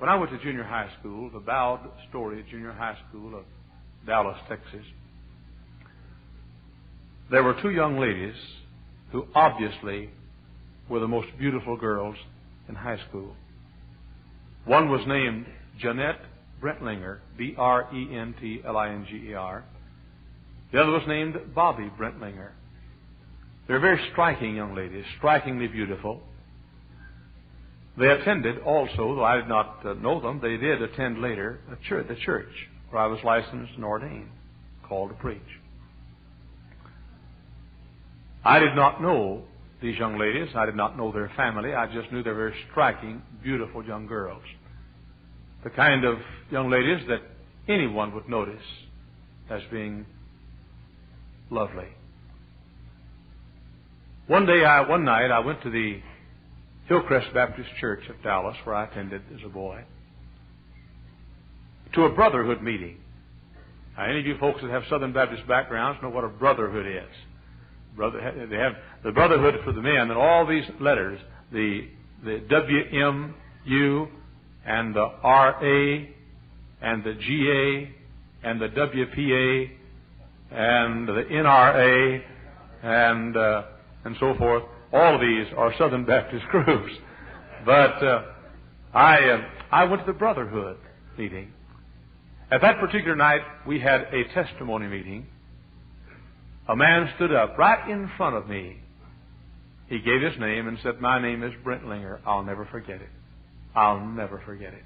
When I went to junior high school, the Bowed Story Junior High School of Dallas, Texas, there were two young ladies who obviously were the most beautiful girls in high school. One was named Jeanette Brentlinger, Brentlinger. The other was named Bobby Brentlinger. They're very striking young ladies, strikingly beautiful. They attended also, though I did not know them, they did attend later the church where I was licensed and ordained, called to preach. I did not know these young ladies. I did not know their family. I just knew they were very striking, beautiful young girls. The kind of young ladies that anyone would notice as being lovely. One night, I went to the Hillcrest Baptist Church of Dallas, where I attended as a boy, to a brotherhood meeting. Now, any of you folks that have Southern Baptist backgrounds know what a brotherhood is. They have the brotherhood for the men, and all these letters, the WMU and the RA and the GA and the WPA and the NRA and so forth. All of these are Southern Baptist groups. But I went to the brotherhood meeting. At that particular night, we had a testimony meeting. A man stood up right in front of me. He gave his name and said, "My name is Brentlinger." I'll never forget it. I'll never forget it.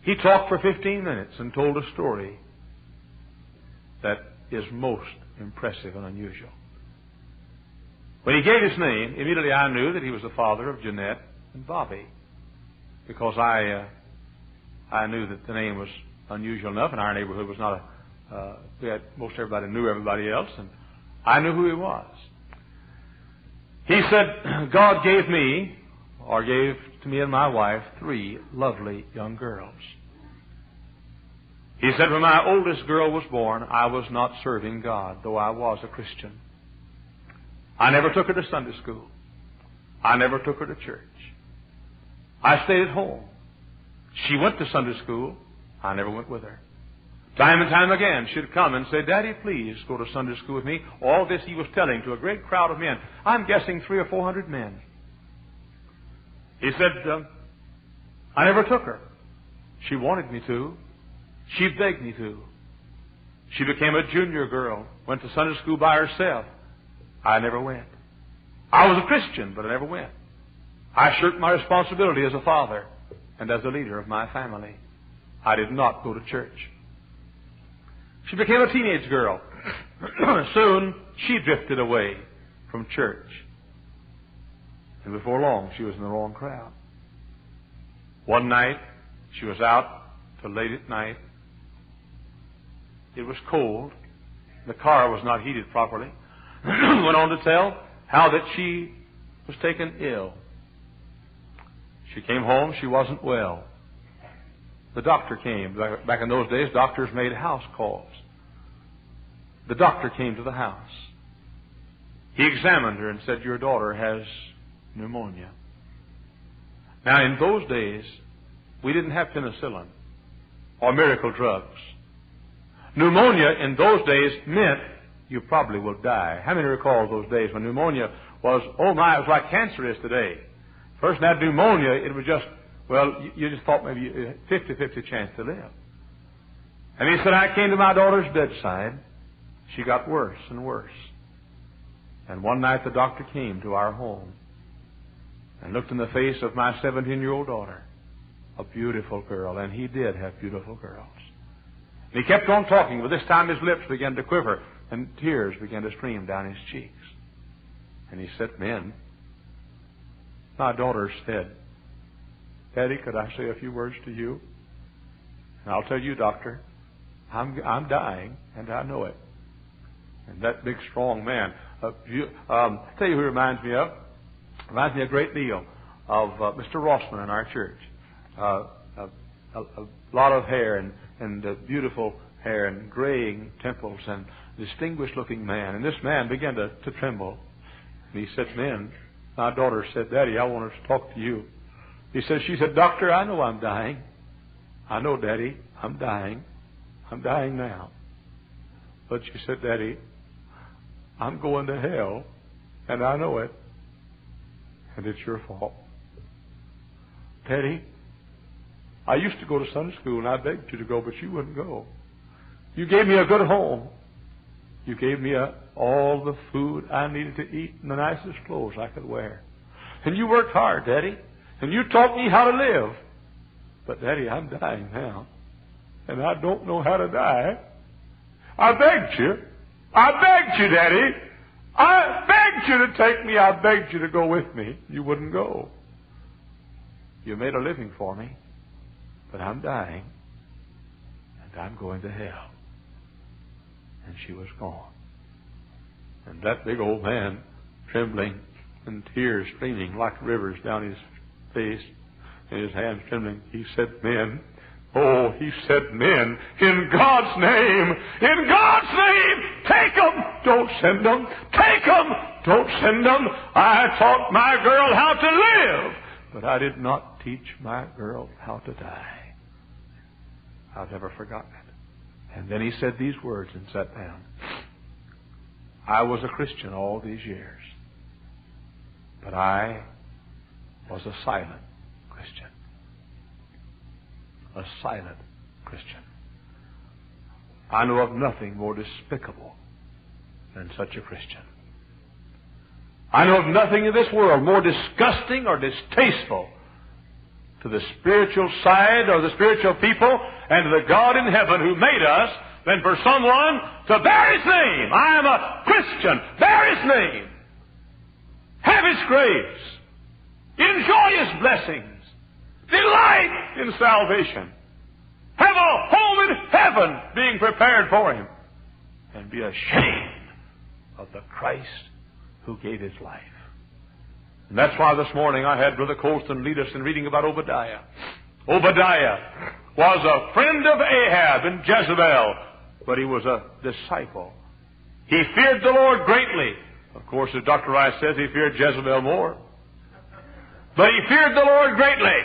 He talked for 15 minutes and told a story that is most impressive and unusual. When he gave his name, immediately I knew that he was the father of Jeanette and Bobby, because I knew that the name was unusual enough, and our neighborhood was not most everybody knew everybody else, and I knew who he was. He said, "God gave me, or gave to me and my wife, 3 lovely young girls." He said, "When my oldest girl was born, I was not serving God, though I was a Christian. I never took her to Sunday school. I never took her to church. I stayed at home. She went to Sunday school. I never went with her. Time and time again, she'd come and say, 'Daddy, please go to Sunday school with me.'" All this he was telling to a great crowd of men. I'm guessing 300 or 400 men. He said, "I never took her. She wanted me to. She begged me to. She became a junior girl, went to Sunday school by herself. I never went. I was a Christian, but I never went. I shirked my responsibility as a father and as a leader of my family. I did not go to church." She became a teenage girl. Soon, she drifted away from church. And before long, she was in the wrong crowd. One night, she was out till late at night. It was cold. The car was not heated properly. Went on to tell how that she was taken ill. She came home. She wasn't well. The doctor came. Back in those days, doctors made house calls. The doctor came to the house. He examined her and said, "Your daughter has pneumonia." Now, in those days, we didn't have penicillin or miracle drugs. Pneumonia in those days meant you probably will die. How many recall those days when pneumonia was, oh my, it was like cancer is today. First had pneumonia, it was just, well, you just thought maybe a 50-50 chance to live. And he said, "I came to my daughter's bedside. She got worse and worse. And one night the doctor came to our home and looked in the face of my 17-year-old daughter, a beautiful girl." And he did have beautiful girls. And he kept on talking, but this time his lips began to quiver and tears began to stream down his cheeks. And he said, "Men, my daughter said, 'Daddy, could I say a few words to you?' And I'll tell you, doctor, I'm dying, and I know it." And that big, strong man, tell you who he reminds me of. Reminds me a great deal of Mr. Rossman in our church. A lot of hair and beautiful hair and graying temples and distinguished-looking man. And this man began to tremble. And he said, "Men, my daughter said, 'Daddy, I want to talk to you.' She said, Doctor, I know I'm dying. I know, Daddy, I'm dying. I'm dying now. But she said, Daddy, I'm going to hell, and I know it, and it's your fault. Daddy, I used to go to Sunday school, and I begged you to go, but you wouldn't go. You gave me a good home. You gave me all the food I needed to eat and the nicest clothes I could wear. And you worked hard, Daddy, and you taught me how to live. But, Daddy, I'm dying now, and I don't know how to die. I begged you. I begged you, Daddy. I begged you to take me. I begged you to go with me. You wouldn't go. You made a living for me, but I'm dying, and I'm going to hell. And she was gone. And that big old man, trembling and tears streaming like rivers down his face and his hands trembling, he said, Men, oh, he said, men, in God's name, take them, don't send them, take them, don't send them. I taught my girl how to live, but I did not teach my girl how to die. I've never forgotten it. And then he said these words and sat down. I was a Christian all these years, but I was a silent Christian. A silent Christian. I know of nothing more despicable than such a Christian. I know of nothing in this world more disgusting or distasteful to the spiritual side or the spiritual people and to the God in heaven who made us than for someone to bear His name. I am a Christian. Bear His name. Have His grace. Enjoy His blessings. Delight in salvation. Have a home in heaven being prepared for Him. And be ashamed of the Christ who gave His life. And that's why this morning I had Brother Colston lead us in reading about Obadiah. Obadiah was a friend of Ahab and Jezebel, but he was a disciple. He feared the Lord greatly. Of course, as Dr. Rice says, he feared Jezebel more. But he feared the Lord greatly.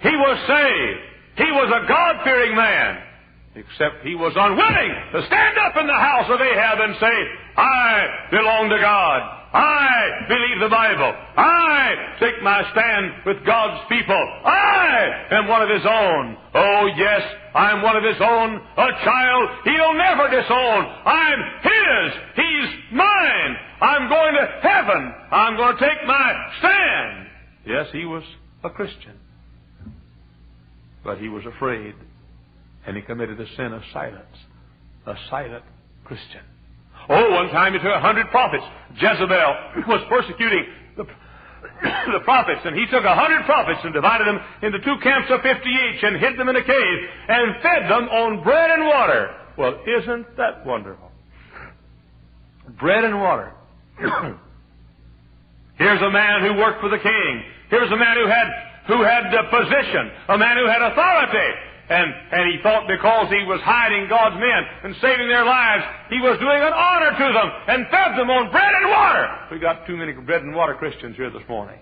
He was saved. He was a God-fearing man, except he was unwilling to stand up in the house of Ahab and say, I belong to God. I believe the Bible. I take my stand with God's people. I am one of His own. Oh, yes, I'm one of His own. A child He'll never disown. I'm His. He's mine. I'm going to heaven. I'm going to take my stand. Yes, he was a Christian. But he was afraid, and he committed the sin of silence. A silent Christian. Oh, one time he took 100 prophets. Jezebel was persecuting the prophets, and he took 100 prophets and divided them into 2 camps of 50 each and hid them in a cave and fed them on bread and water. Well, isn't that wonderful? Bread and water. Here's a man who worked for the king. Here's a man who had position, a man who had authority. And he thought because he was hiding God's men and saving their lives, he was doing an honor to them and fed them on bread and water. We got too many bread and water Christians here this morning.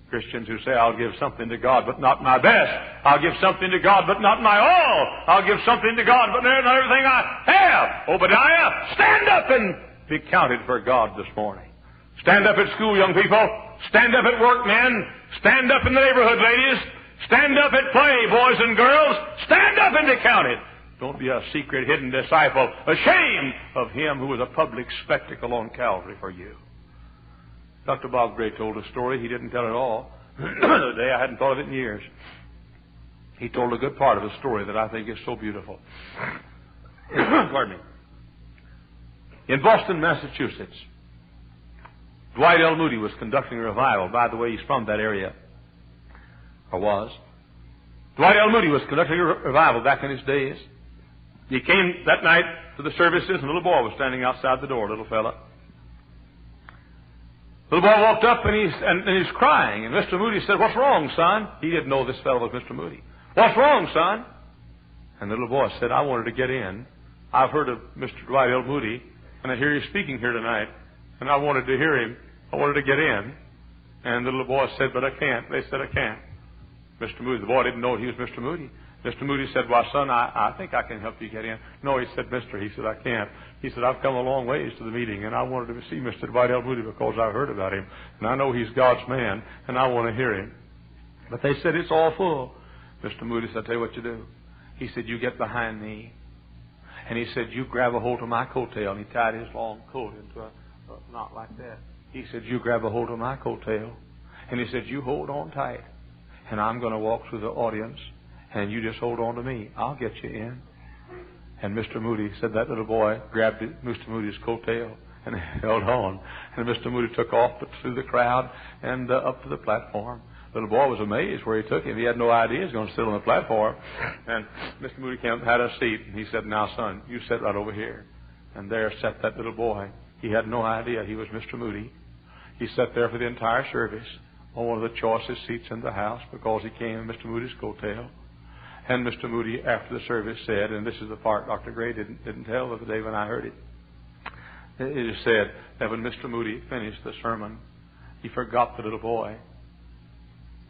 Christians who say, I'll give something to God, but not my best. I'll give something to God, but not my all. I'll give something to God, but not everything I have. Obadiah, stand up and be counted for God this morning. Stand up at school, young people. Stand up at work, men. Stand up in the neighborhood, ladies. Stand up at play, boys and girls. Stand up and be counted. Don't be a secret, hidden disciple, ashamed of Him who was a public spectacle on Calvary for you. Dr. Bob Gray told a story. He didn't tell it all. The other day, I hadn't thought of it in years. He told a good part of a story that I think is so beautiful. Pardon me. In Boston, Massachusetts, Dwight L. Moody was conducting a revival. By the way, he's from that area. Or was. Dwight L. Moody was conducting a revival back in his days. He came that night to the services, and a little boy was standing outside the door, a little fella. The little boy walked up, and he's crying. And Mr. Moody said, "What's wrong, son?" He didn't know this fellow was Mr. Moody. "What's wrong, son?" And the little boy said, "I wanted to get in. I've heard of Mr. Dwight L. Moody, and I hear you speaking here tonight, and I wanted to hear him. I wanted to get in." And the little boy said, but I can't. They said, I can't. Mr. Moody, the boy didn't know he was Mr. Moody. Mr. Moody said, well, son, I think I can help you get in. No, he said, mister. He said, I can't. He said, I've come a long ways to the meeting, and I wanted to see Mr. Dwight L. Moody because I heard about him. And I know he's God's man, and I want to hear him. But they said, it's all full. Mr. Moody said, I'll tell you what you do. He said, you get behind me. And he said, you grab a hold of my coattail. And he tied his long coat into a knot like that. He said, you grab a hold of my coattail. And he said, you hold on tight. And I'm going to walk through the audience. And you just hold on to me. I'll get you in. And Mr. Moody said that little boy grabbed Mr. Moody's coattail and held on. And Mr. Moody took off through the crowd and up to the platform. The little boy was amazed where he took him. He had no idea he was going to sit on the platform. And Mr. Moody came up and had a seat. And he said, now, son, you sit right over here. And there sat that little boy. He had no idea he was Mr. Moody. He sat there for the entire service on one of the choicest seats in the house because he came in Mr. Moody's coattail. And Mr. Moody, after the service, said, and this is the part Dr. Gray didn't tell the other day when I heard it. It just said that when Mr. Moody finished the sermon, he forgot the little boy.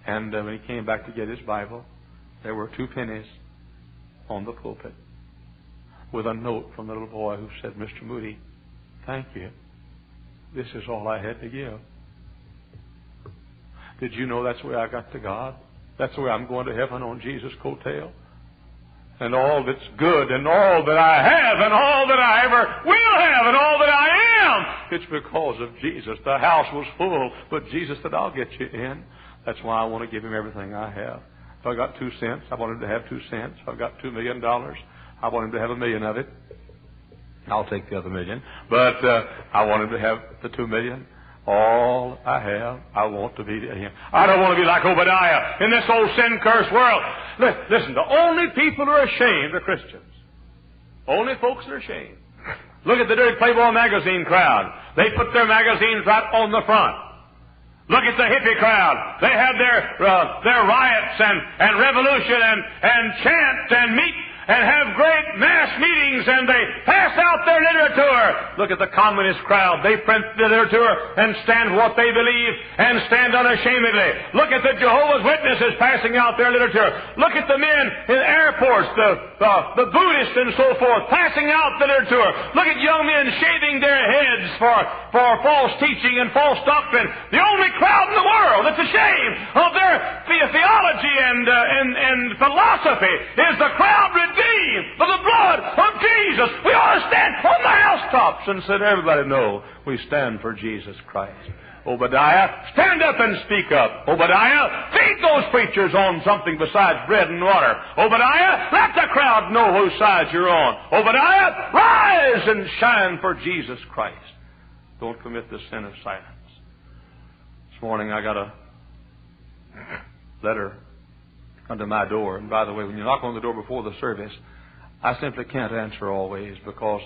And when he came back to get his Bible, there were 2 pennies on the pulpit with a note from the little boy who said, Mr. Moody, thank you. This is all I had to give. Did you know that's the way I got to God? That's the way I'm going to heaven, on Jesus' coattail. And all that's good and all that I have and all that I ever will have and all that I am, it's because of Jesus. The house was full, but Jesus said, I'll get you in. That's why I want to give him everything I have. If I got 2 cents, I want him to have 2 cents. If I've got $2 million, I want him to have $1 million of it. I'll take the other $1 million. But I want him to have the $2 million. All I have, I want to be to him. I don't want to be like Obadiah in this old sin-cursed world. Listen, the only people who are ashamed are Christians. Only folks that are ashamed. Look at the dirty Playboy magazine crowd. They put their magazines right on the front. Look at the hippie crowd. They have their riots and revolution and chant and meet and have great mass meetings, and they pass out their literature. Look at the communist crowd. They print the literature and stand for what they believe and stand unashamedly. Look at the Jehovah's Witnesses passing out their literature. Look at the men in airports, the Buddhists and so forth, passing out the literature. Look at young men shaving their heads for false teaching and false doctrine. The only crowd in the world that's ashamed of their theology and philosophy is the crowd redeemed by the blood of Jesus. We ought to stand on the housetops and let everybody know we stand for Jesus Christ. Obadiah, stand up and speak up. Obadiah, feed those preachers on something besides bread and water. Obadiah, let the crowd know whose side you're on. Obadiah, rise and shine for Jesus Christ. Don't commit the sin of silence. This morning I got a letter under my door. And by the way, when you knock on the door before the service, I simply can't answer always because